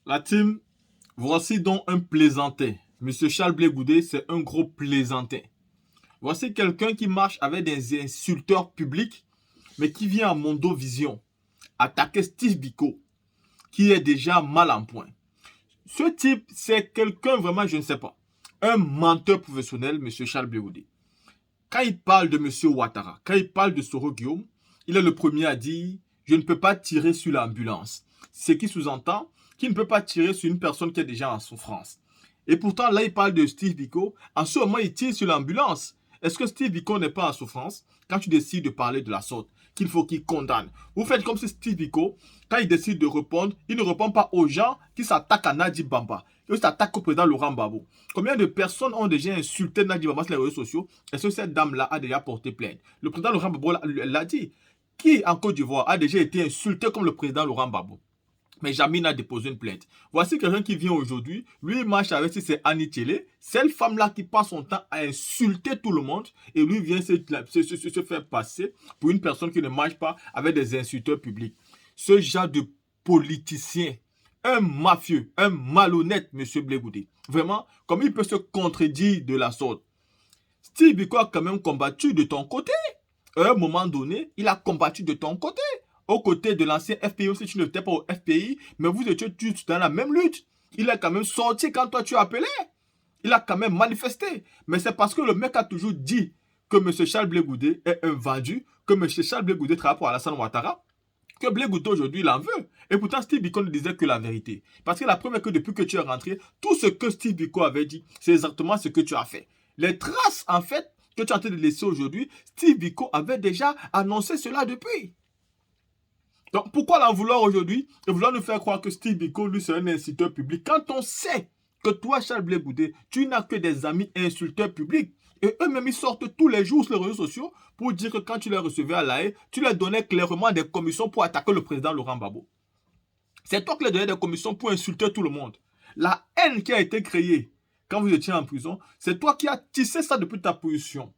La team, voici donc un plaisantin. Monsieur Charles Blé Goudé, c'est un gros plaisantin. Voici quelqu'un qui marche avec des insulteurs publics, mais qui vient à Mondovision attaquer Steve Biko, qui est déjà mal en point. Ce type, c'est quelqu'un vraiment, je ne sais pas, un menteur professionnel, monsieur Charles Blé Goudé. Quand il parle de monsieur Ouattara, quand il parle de Soro Guillaume, il est le premier à dire « Je ne peux pas tirer sur l'ambulance ». Ce qui sous-entend qu'il ne peut pas tirer sur une personne qui est déjà en souffrance. Et pourtant, là, il parle de Steve Biko. En ce moment, il tire sur l'ambulance. Est-ce que Steve Biko n'est pas en souffrance quand tu décides de parler de la sorte qu'il faut qu'il condamne? Vous faites comme si Steve Biko, quand il décide de répondre, il ne répond pas aux gens qui s'attaquent à Najib Bamba. Il s'attaque au président Laurent Gbagbo. Combien de personnes ont déjà insulté Najib Bamba sur les réseaux sociaux? Est-ce que cette dame-là a déjà porté plainte? Le président Laurent Gbagbo l'a dit. Qui en Côte d'Ivoire a déjà été insulté comme le président Laurent Gbagbo? Mais jamais n'a déposé une plainte. Voici quelqu'un qui vient aujourd'hui. Lui, il marche avec c'est Annie Télé. Cette femme-là qui passe son temps à insulter tout le monde. Et lui vient se faire passer pour une personne qui ne marche pas avec des insulteurs publics. Ce genre de politicien, un mafieux, un malhonnête, monsieur Blé Goudé. Vraiment, comment il peut se contredire de la sorte? Steve Biko a quand même combattu de ton côté. À un moment donné, il a combattu de ton côté. Aux côtés de l'ancien FPI, aussi tu n'étais pas au FPI, mais vous étiez tous dans la même lutte. Il a quand même sorti quand toi tu as appelé. Il a quand même manifesté. Mais c'est parce que le mec a toujours dit que M. Charles Blé Goudé est un vendu, que M. Charles Blé Goudé travaille pour Alassane Ouattara, que Blé Goudé aujourd'hui il en veut. Et pourtant Steve Biko ne disait que la vérité. Parce que la preuve est que depuis que tu es rentré, tout ce que Steve Biko avait dit, c'est exactement ce que tu as fait. Les traces en fait que tu es en train de laisser aujourd'hui, Steve Biko avait déjà annoncé cela depuis. Donc, pourquoi l'en vouloir aujourd'hui et vouloir nous faire croire que Steve Biko, lui, c'est un insulteur public quand on sait que toi, Charles Blé Goudé, tu n'as que des amis insulteurs publics et eux-mêmes, ils sortent tous les jours sur les réseaux sociaux pour dire que quand tu les recevais à La Haye, tu leur donnais clairement des commissions pour attaquer le président Laurent Gbagbo. C'est toi qui leur donnais des commissions pour insulter tout le monde. La haine qui a été créée quand vous étiez en prison, c'est toi qui as tissé ça depuis ta position.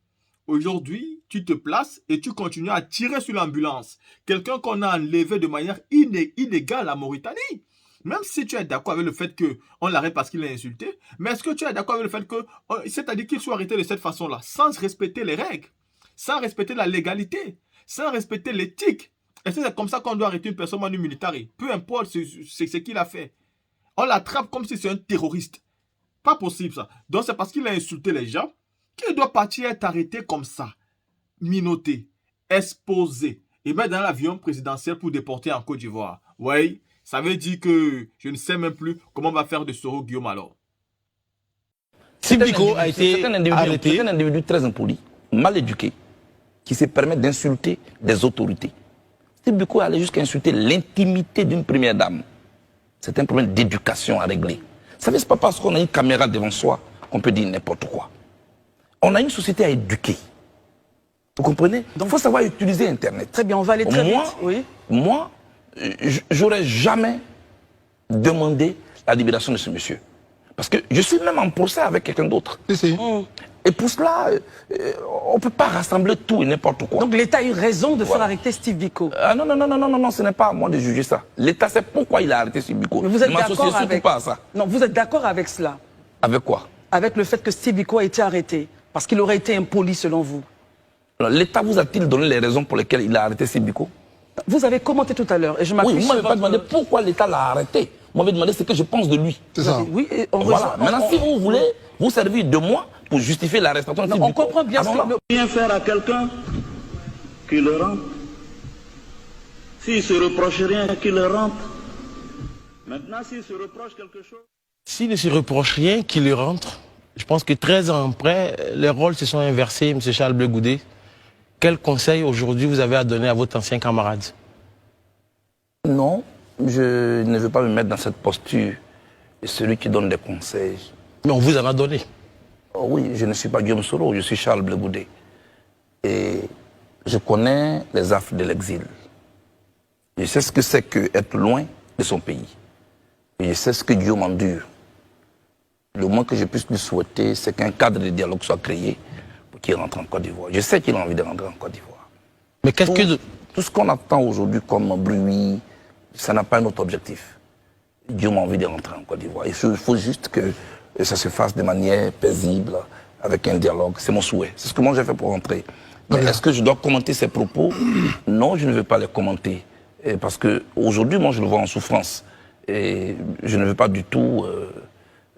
Aujourd'hui, tu te places et tu continues à tirer sur l'ambulance. Quelqu'un qu'on a enlevé de manière illégale à Mauritanie. Même si tu es d'accord avec le fait qu'on l'arrête parce qu'il a insulté, mais est-ce que tu es d'accord avec le fait que, c'est-à-dire qu'il soit arrêté de cette façon-là, sans respecter les règles, sans respecter la légalité, sans respecter l'éthique? Est-ce que c'est comme ça qu'on doit arrêter une personne manu militaire? Peu importe ce qu'il a fait. On l'attrape comme si c'est un terroriste. Pas possible ça. Donc c'est parce qu'il a insulté les gens qu'il doit partir être arrêté comme ça, minoté, exposé, et mettre dans l'avion présidentiel pour déporter en Côte d'Ivoire. Oui, ça veut dire que je ne sais même plus comment on va faire de Soro Guillaume alors. Steve Biko a été arrêté. C'est un individu très impoli, mal éduqué, qui se permet d'insulter des autorités. Steve Biko allait jusqu'à insulter l'intimité d'une première dame. C'est un problème d'éducation à régler. Vous savez, ce n'est pas parce qu'on a une caméra devant soi qu'on peut dire n'importe quoi. On a une société à éduquer. Vous comprenez? Donc, il faut savoir utiliser Internet. Très bien, on va aller très vite. Oui. Moi, j'aurais jamais demandé la libération de ce monsieur. Parce que je suis même en procès avec quelqu'un d'autre. Et pour cela, on ne peut pas rassembler tout et n'importe quoi. Donc l'État a eu raison de faire arrêter Steve Biko. Non, non, non, non, non, non, ce n'est pas à moi de juger ça. L'État sait pourquoi il a arrêté Steve Biko. Mais vous êtes d'accord avec... pas à ça. Non, vous êtes d'accord avec cela? Avec quoi? Avec le fait que Steve Biko a été arrêté. Parce qu'il aurait été impoli selon vous. L'État vous a-t-il donné les raisons pour lesquelles il a arrêté Steve Biko? Vous avez commenté tout à l'heure et je m'appuie Oui, vous ne m'avez pas demandé pourquoi l'État l'a arrêté. Vous m'avez demandé ce que je pense de lui. C'est ça. Oui, et voilà. Maintenant, si vous voulez vous servir de moi pour justifier l'arrestation de Steve Biko... On comprend bien ce que... Rien faire à quelqu'un qui le rentre. S'il se reproche rien, qu'il le rentre. Maintenant, s'il se reproche quelque chose... S'il ne se reproche rien, qu'il le rentre, je pense que 13 ans après, les rôles se sont inversés, M. Charles Blé Goudé. Quel conseil aujourd'hui vous avez à donner à votre ancien camarade? Non, je ne veux pas me mettre dans cette posture de celui qui donne des conseils. Mais on vous en a donné. Oh oui, je ne suis pas Guillaume Soro, je suis Charles Blé Goudé. Et je connais les affres de l'exil. Je sais ce que c'est qu'être loin de son pays. Et je sais ce que Guillaume endure. Le moins que je puisse lui souhaiter, c'est qu'un cadre de dialogue soit créé pour qu'il rentre en Côte d'Ivoire. Je sais qu'il a envie de rentrer en Côte d'Ivoire. Mais qu'est-ce que... Tout ce qu'on attend aujourd'hui comme bruit, ça n'a pas un autre objectif. Guillaume a envie de rentrer en Côte d'Ivoire. Il faut juste que ça se fasse de manière paisible, avec un dialogue. C'est mon souhait. C'est ce que moi j'ai fait pour rentrer. Mais est-ce que je dois commenter ses propos? Non, je ne vais pas les commenter. Parce qu'aujourd'hui, moi, je le vois en souffrance. Et je ne veux pas du tout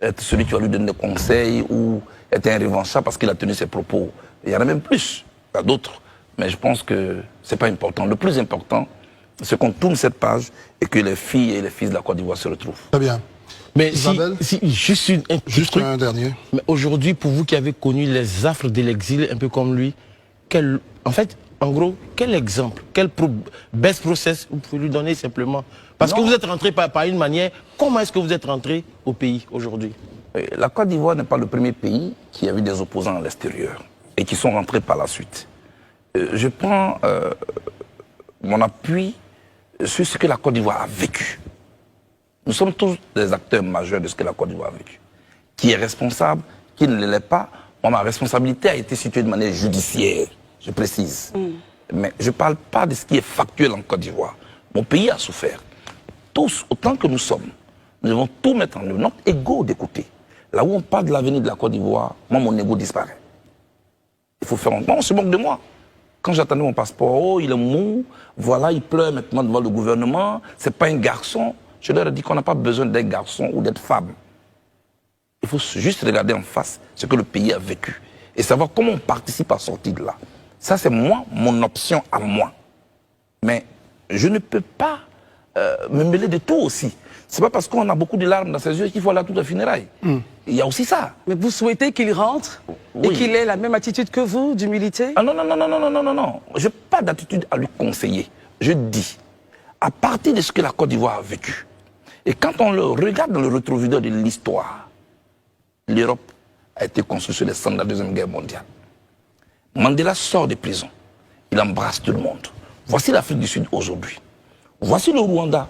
être celui qui va lui donner des conseils ou être un revanchard parce qu'il a tenu ses propos. Il y en a même plus, il y a d'autres. Mais je pense que ce n'est pas important. Le plus important, c'est qu'on tourne cette page et que les filles et les fils de la Côte d'Ivoire se retrouvent. Très bien. Mais Isabelle, juste un dernier. Mais aujourd'hui, pour vous qui avez connu les affres de l'exil, un peu comme lui, en gros, quel exemple, quel best process vous pouvez lui donner simplement? Parce que vous êtes rentré par une manière. Comment est-ce que vous êtes rentré au pays aujourd'hui? La Côte d'Ivoire n'est pas le premier pays qui a eu des opposants à l'extérieur et qui sont rentrés par la suite. Je prends mon appui sur ce que la Côte d'Ivoire a vécu. Nous sommes tous des acteurs majeurs de ce que la Côte d'Ivoire a vécu. Qui est responsable, qui ne l'est pas. Moi, ma responsabilité a été située de manière judiciaire, je précise. Mais je ne parle pas de ce qui est factuel en Côte d'Ivoire. Mon pays a souffert. Tous, autant que nous sommes, nous devons tout mettre en œuvre. Notre ego d'écouter. Là où on parle de l'avenir de la Côte d'Ivoire, moi, mon ego disparaît. Il faut faire... Moi, on se moque de moi. Quand j'attendais mon passeport, oh, il est mou, voilà, il pleure maintenant devant le gouvernement, c'est pas un garçon. Je leur ai dit qu'on n'a pas besoin d'être garçon ou d'être femme. Il faut juste regarder en face ce que le pays a vécu et savoir comment on participe à sortir de là. Ça, c'est moi, mon option à moi. Mais je ne peux pas me mêler de tout aussi. C'est pas parce qu'on a beaucoup de larmes dans ses yeux qu'il faut aller à toutes les funérailles. Il y a aussi ça. Mais vous souhaitez qu'il rentre et qu'il ait la même attitude que vous, d'humilité? Ah non, non, non, non, non, non, non, non. Je n'ai pas d'attitude à lui conseiller. Je dis, à partir de ce que la Côte d'Ivoire a vécu, et quand on le regarde dans le rétroviseur de l'histoire, l'Europe a été construite sur les cendres de la Deuxième Guerre mondiale. Mandela sort de prison. Il embrasse tout le monde. Voici l'Afrique du Sud aujourd'hui. Voici le Rwanda.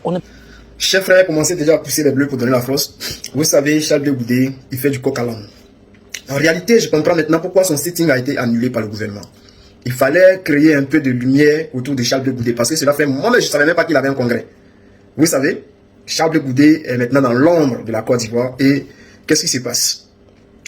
Chef frère commençait déjà à pousser les bleus pour donner la force. Vous savez, Charles Blé Goudé, il fait du coq à l'âne. En réalité, je comprends maintenant pourquoi son sitting a été annulé par le gouvernement. Il fallait créer un peu de lumière autour de Charles Blé Goudé parce que cela fait moi, mais je ne savais même pas qu'il avait un congrès. Vous savez, Charles Blé Goudé est maintenant dans l'ombre de la Côte d'Ivoire et qu'est-ce qui se passe?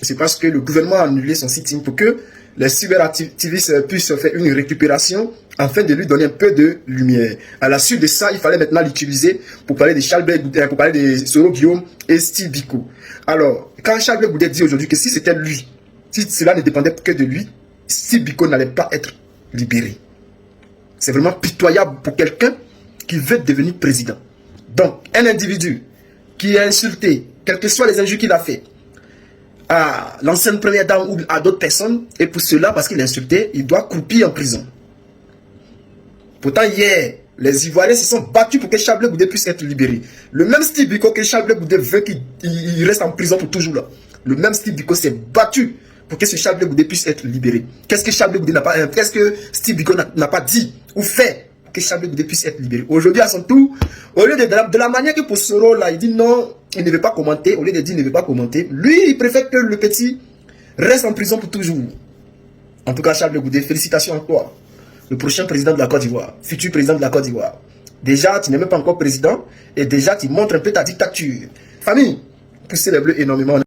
C'est parce que le gouvernement a annulé son sitting pour que les cyberactivistes puissent faire une récupération afin de lui donner un peu de lumière. À la suite de ça, il fallait maintenant l'utiliser pour parler de Charles Blé Goudé, pour parler de Soro Guillaume et Steve Biko. Alors, quand Charles Blé Goudé dit aujourd'hui que si c'était lui, si cela ne dépendait que de lui, Steve Biko n'allait pas être libéré. C'est vraiment pitoyable pour quelqu'un qui veut devenir président. Donc, un individu qui est insulté, quelles que soient les injures qu'il a fait, à l'ancienne première dame ou à d'autres personnes, et pour cela, parce qu'il est insulté, il doit croupir en prison. Pourtant, hier, les Ivoiriens se sont battus pour que Charles Blé Goudé puisse être libéré. Le même Steve Biko que Charles Blé Goudé veut qu'il reste en prison pour toujours là. Le même Steve Biko s'est battu pour que ce Charles Blé Goudé puisse être libéré. Qu'est-ce que Charles Blé Goudé n'a pas, qu'est-ce que Steve Biko n'a pas dit ou fait pour que Charles Blé Goudé puisse être libéré? Aujourd'hui, à son tour, au lieu de la manière que pour ce rôle-là, il dit non, il ne veut pas commenter, au lieu de dire il ne veut pas commenter, lui, il préfère que le petit reste en prison pour toujours. En tout cas, Charles Blé Goudé, félicitations à toi. Le prochain président de la Côte d'Ivoire, futur président de la Côte d'Ivoire. Déjà, tu n'es même pas encore président et déjà, tu montres un peu ta dictature. Famille, poussez les bleus énormément.